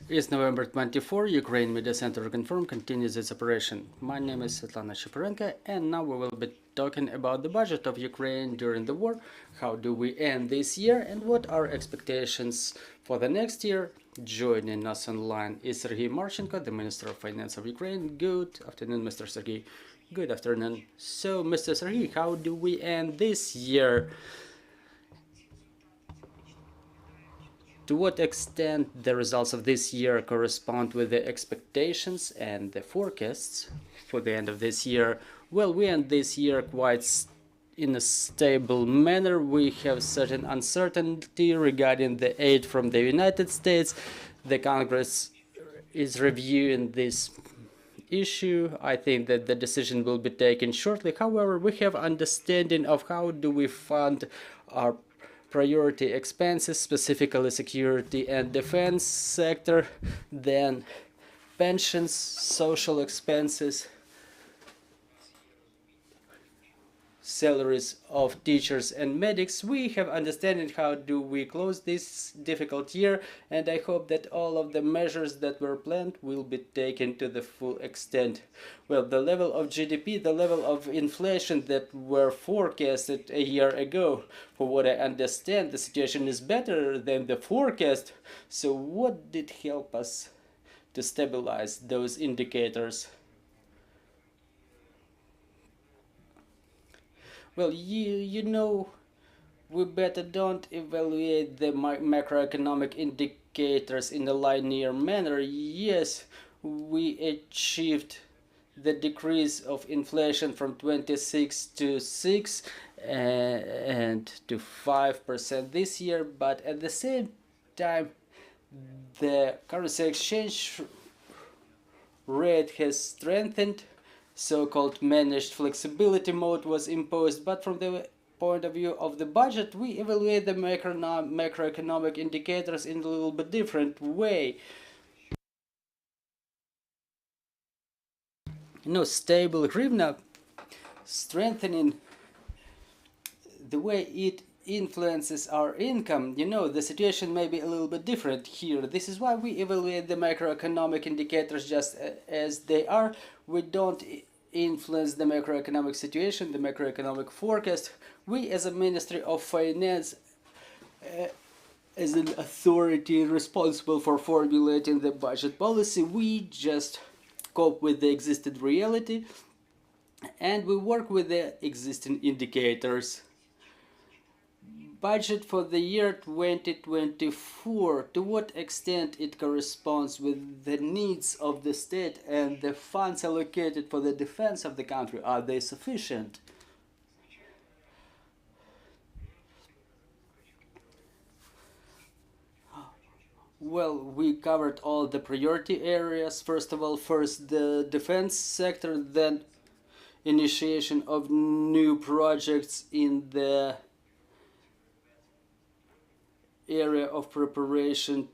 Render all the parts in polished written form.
It's November 24, Ukraine Media Center Ukrinform continues its operation. My name is Marchenko, and now we will be talking about the budget of Ukraine during the war, how do we end this year, and what are expectations for the next year. Joining us online is Serhii Marchenko, the Minister of Finance of Ukraine. Good afternoon, Mr. Serhii. Good afternoon. So, Mr. Serhii, how do we end this year? To what extent the results of this year correspond with the expectations and the forecasts for the end of this year? Well, we end this year quite in a stable manner. We have certain uncertainty regarding the aid from the United States. The Congress is reviewing this issue. I think that the decision will be taken shortly. However, we have understanding of how do we fund our priority expenses, specifically security and defense sector, then pensions, social expenses, salaries of teachers and medics. We have understanding how do we close this difficult year, and I hope that all of the measures that were planned will be taken to the full extent. Well, the level of GDP, the level of inflation that were forecasted a year ago, for what I understand, the situation is better than the forecast. So what did help us to stabilize those indicators? Well, you know, we better don't evaluate the macroeconomic indicators in a linear manner. Yes, we achieved the decrease of inflation from 26 to 6 and to 5% this year, but at the same time, the currency exchange rate has strengthened. So-called managed flexibility mode was imposed, but from the point of view of the budget, we evaluate the macroeconomic indicators in a little bit different way. You know, stable hryvnia strengthening the way it influences our income. You know, the situation may be a little bit different here. This is why we evaluate the macroeconomic indicators just as they are. We don't influence the macroeconomic situation, the macroeconomic forecast. We as a Ministry of Finance, as an authority responsible for formulating the budget policy, we just cope with the existing reality and we work with the existing indicators. Budget for the year 2024, to what extent it corresponds with the needs of the state and the funds allocated for the defense of the country, are they sufficient? Well, we covered all the priority areas. First of all, the defense sector, then initiation of new projects in the area of preparation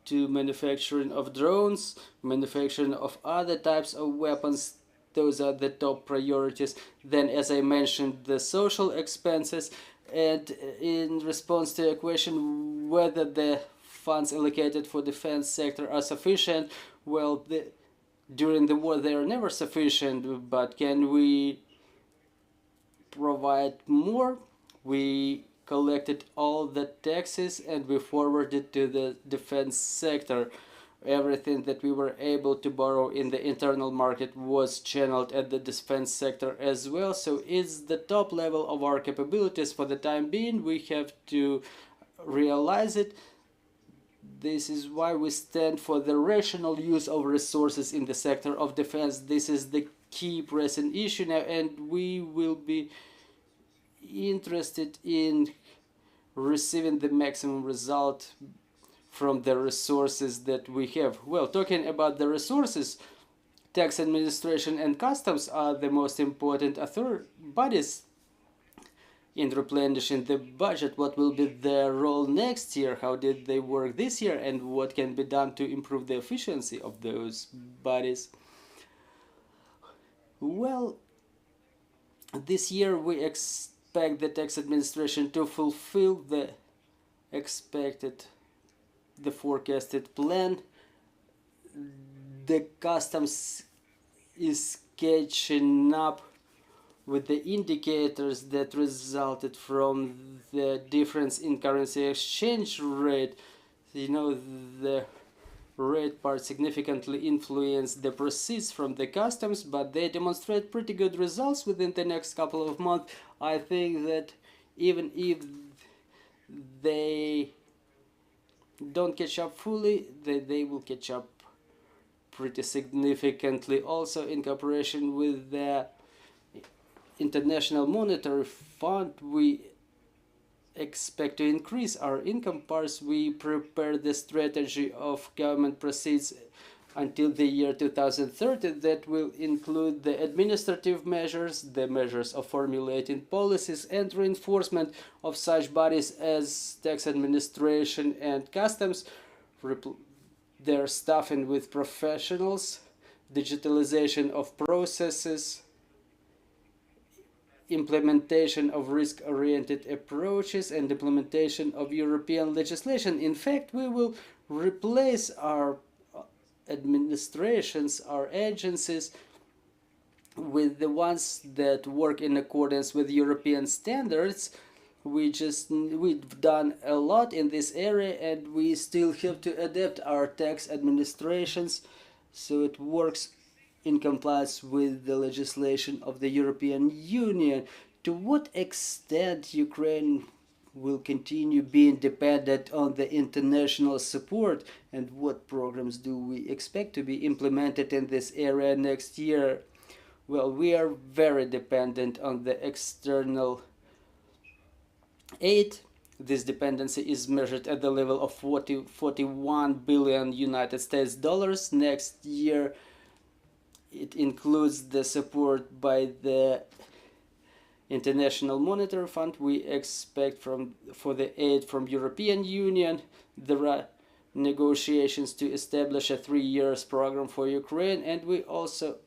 to manufacturing of drones, manufacturing of other types of weapons. Those are the top priorities. Then, as I mentioned, the social expenses, and in response to a question whether the funds allocated for defense sector are sufficient, well, during the war they are never sufficient, but can we provide more? We collected all the taxes and we forwarded to the defense sector. Everything that we were able to borrow in the internal market was channeled at the defense sector as well. So it's the top level of our capabilities for the time being. We have to realize it. This is why we stand for the rational use of resources in the sector of defense. This is the key pressing issue now, and we will be interested in receiving the maximum result from the resources that we have. Well, talking about the resources, tax administration and customs are the most important bodies in replenishing the budget. What will be their role next year? How did they work this year? And what can be done to improve the efficiency of those bodies? Well, this year we expect the tax administration to fulfill the forecasted plan the customs is catching up with the indicators that resulted from the difference in currency exchange rate. You know, the rate part significantly influenced the proceeds from the customs, but they demonstrate pretty good results within the next couple of months. I think that even if they don't catch up fully, they will catch up pretty significantly. Also, in cooperation with the International Monetary Fund, we expect to increase our income parts. We prepare the strategy of government proceeds until the year 2030 that will include the administrative measures, the measures of formulating policies, and reinforcement of such bodies as tax administration and customs, their staffing with professionals, digitalization of processes, implementation of risk-oriented approaches, and implementation of European legislation. In fact, we will replace our administrations, our agencies, with the ones that work in accordance with European standards. We've done a lot in this area, and we still have to adapt our tax administrations so it works in compliance with the legislation of the European Union. To what extent Ukraine will continue being dependent on the international support, and what programs do we expect to be implemented in this area next year? Well, we are very dependent on the external aid. This dependency is measured at the level of 41 billion United States dollars. Next year, it includes the support by the International Monetary Fund. We expect for the aid from European Union. There are negotiations to establish a 3-year program for Ukraine, and we also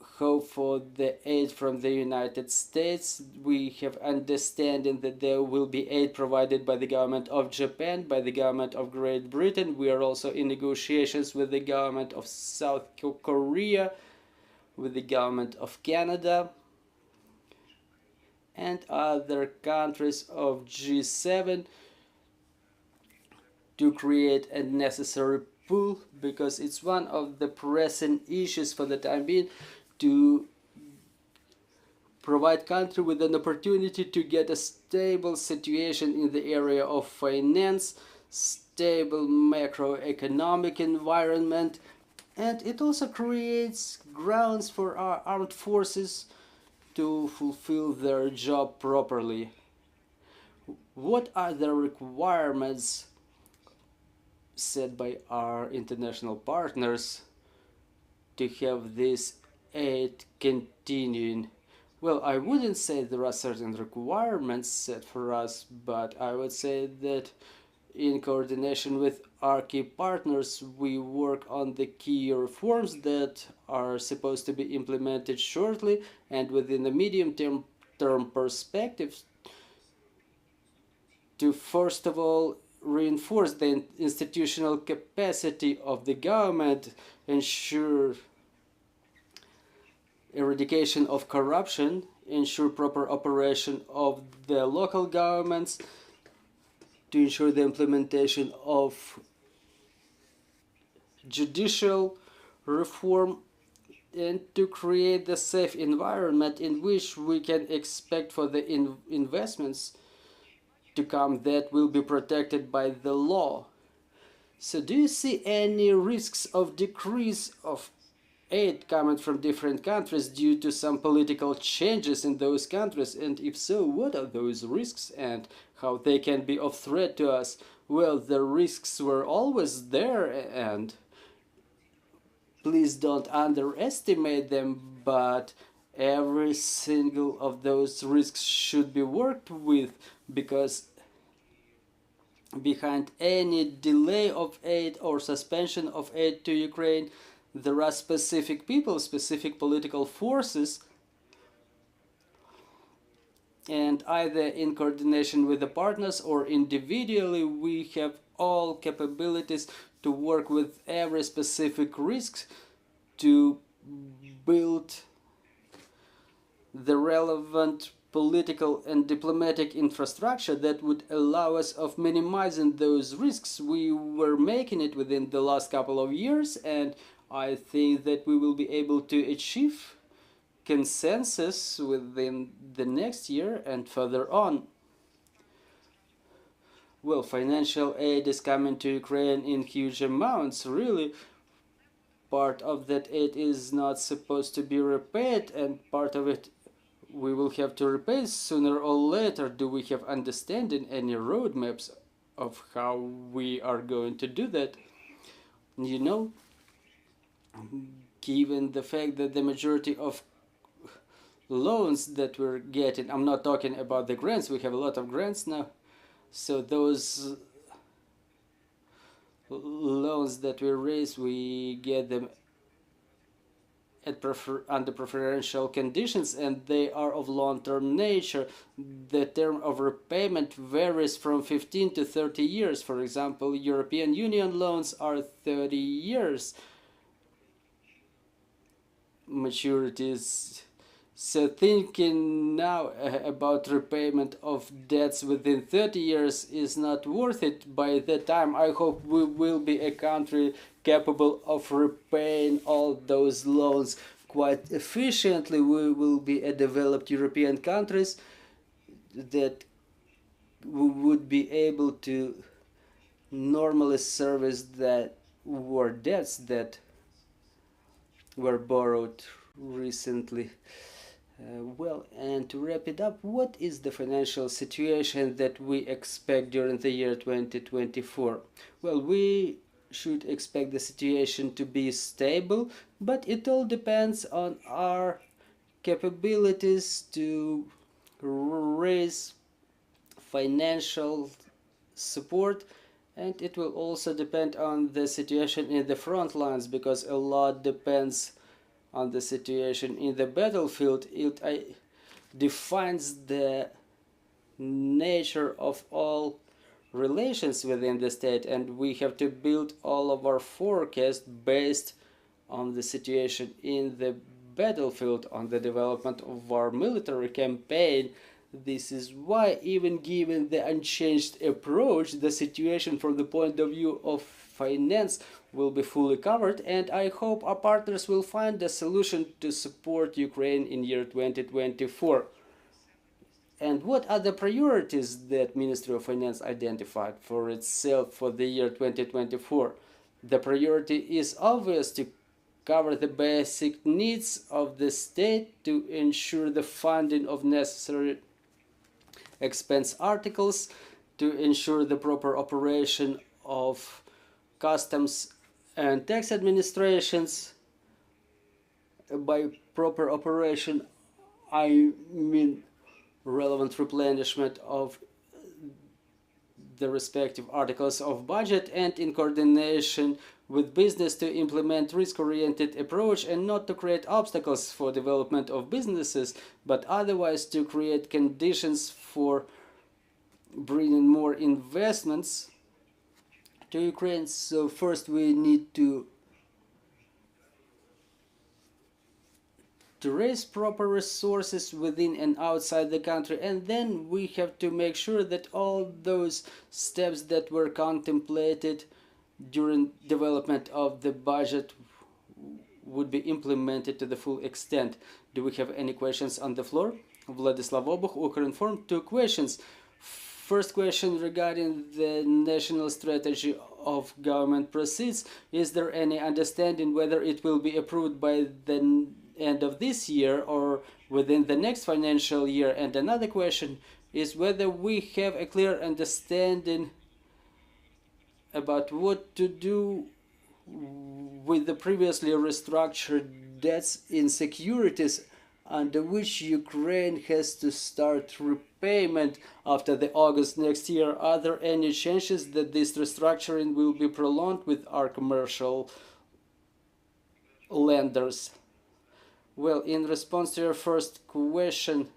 hope for the aid from the United States. We have understanding that there will be aid provided by the government of Japan, by the government of Great Britain. We are also in negotiations with the government of South Korea, with the government of Canada, and other countries of G7 to create a necessary pool, because it's one of the pressing issues for the time being to provide country with an opportunity to get a stable situation in the area of finance, stable macroeconomic environment, and it also creates grounds for our armed forces to fulfill their job properly. What are the requirements set by our international partners to have this aid continuing? Well, I wouldn't say there are certain requirements set for us, but I would say that in coordination with our key partners, we work on the key reforms that are supposed to be implemented shortly and within the medium-term perspective to, first of all, reinforce the institutional capacity of the government, ensure eradication of corruption, ensure proper operation of the local governments, to ensure the implementation of judicial reform, and to create the safe environment in which we can expect for the investments to come that will be protected by the law. So do you see any risks of decrease of aid coming from different countries due to some political changes in those countries? And if so, what are those risks and how they can be of threat to us? Well, the risks were always there, and please don't underestimate them, but every single of those risks should be worked with, because behind any delay of aid or suspension of aid to Ukraine, there are specific people, specific political forces and either in coordination with the partners or individually, we have all capabilities to work with every specific risk to build the relevant political and diplomatic infrastructure that would allow us of minimizing those risks. We were making it within the last couple of years, and I think that we will be able to achieve consensus within the next year and further on. Well, financial aid is coming to Ukraine in huge amounts, really. Part of that aid is not supposed to be repaid, and part of it we will have to repay sooner or later. Do we have understanding any roadmaps of how we are going to do that? You know, given the fact that the majority of loans that we're getting, I'm not talking about the grants, we have a lot of grants now, so those loans that we raise, we get them at under preferential conditions, and they are of long-term nature. The term of repayment varies from 15 to 30 years. For example, European Union loans are 30 years maturities. So thinking now about repayment of debts within 30 years is not worth it. By that time, I hope we will be a country capable of repaying all those loans quite efficiently. We will be a developed European countries that would be able to normally service that war debts that were borrowed recently. Well, and to wrap it up, what is the financial situation that we expect during the year 2024? Well, we should expect the situation to be stable, but it all depends on our capabilities to raise financial support, and it will also depend on the situation in the front lines, because a lot depends on the situation in the battlefield. It defines the nature of all relations within the state, and we have to build all of our forecasts based on the situation in the battlefield, on the development of our military campaign. This is why, even given the unchanged approach, the situation from the point of view of finance will be fully covered, and I hope our partners will find a solution to support Ukraine in year 2024. And what are the priorities that Ministry of Finance identified for itself for the year 2024? The priority is obvious: to cover the basic needs of the state, to ensure the funding of necessary expense articles, to ensure the proper operation of customs and tax administrations. By proper operation, I mean relevant replenishment of the respective articles of budget, and in coordination with business to implement risk-oriented approach and not to create obstacles for development of businesses, but otherwise to create conditions for bringing more investments to Ukraine. So first we need to raise proper resources within and outside the country, and then we have to make sure that all those steps that were contemplated during development of the budget would be implemented to the full extent. Do we have any questions on the floor? Vladislav Obuch, Ukrinform. 2 questions. First question regarding the national strategy of government proceeds. Is there any understanding whether it will be approved by the end of this year or within the next financial year? And another question is whether we have a clear understanding about what to do with the previously restructured debts in securities under which Ukraine has to start repayment after the August next year. Are there any chances that this restructuring will be prolonged with our commercial lenders? Well, in response to your first question,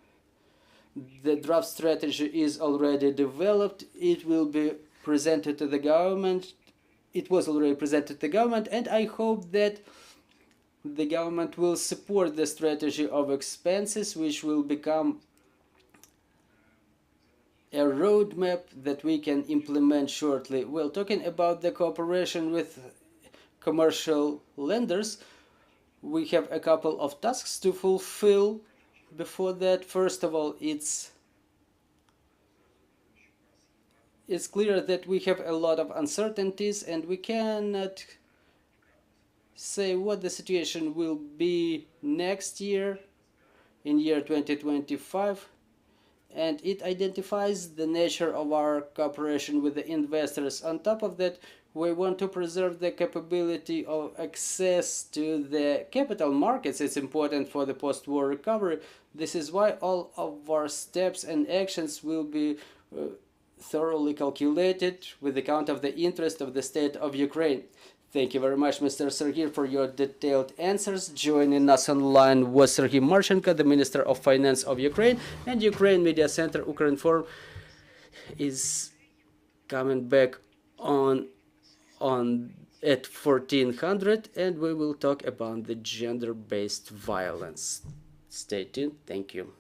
The draft strategy is already developed. It will be presented to the government. It was already presented to the government, and I hope that the government will support the strategy of expenses, which will become a roadmap that we can implement shortly. Well, talking about the cooperation with commercial lenders, we have a couple of tasks to fulfill. Before that, first of all, it's clear that we have a lot of uncertainties, and we cannot say what the situation will be next year, in year 2025, and it identifies the nature of our cooperation with the investors. On top of that, we want to preserve the capability of access to the capital markets. It's important for the post-war recovery. This is why all of our steps and actions will be thoroughly calculated with account of the interest of the state of Ukraine. Thank you very much, Mr. Serhii, for your detailed answers. Joining us online was Serhii Marchenko, the Minister of Finance of Ukraine, and Ukraine Media Center Ukrinform is coming back on at 1400, and we will talk about the gender-based violence. Stay tuned. Thank you.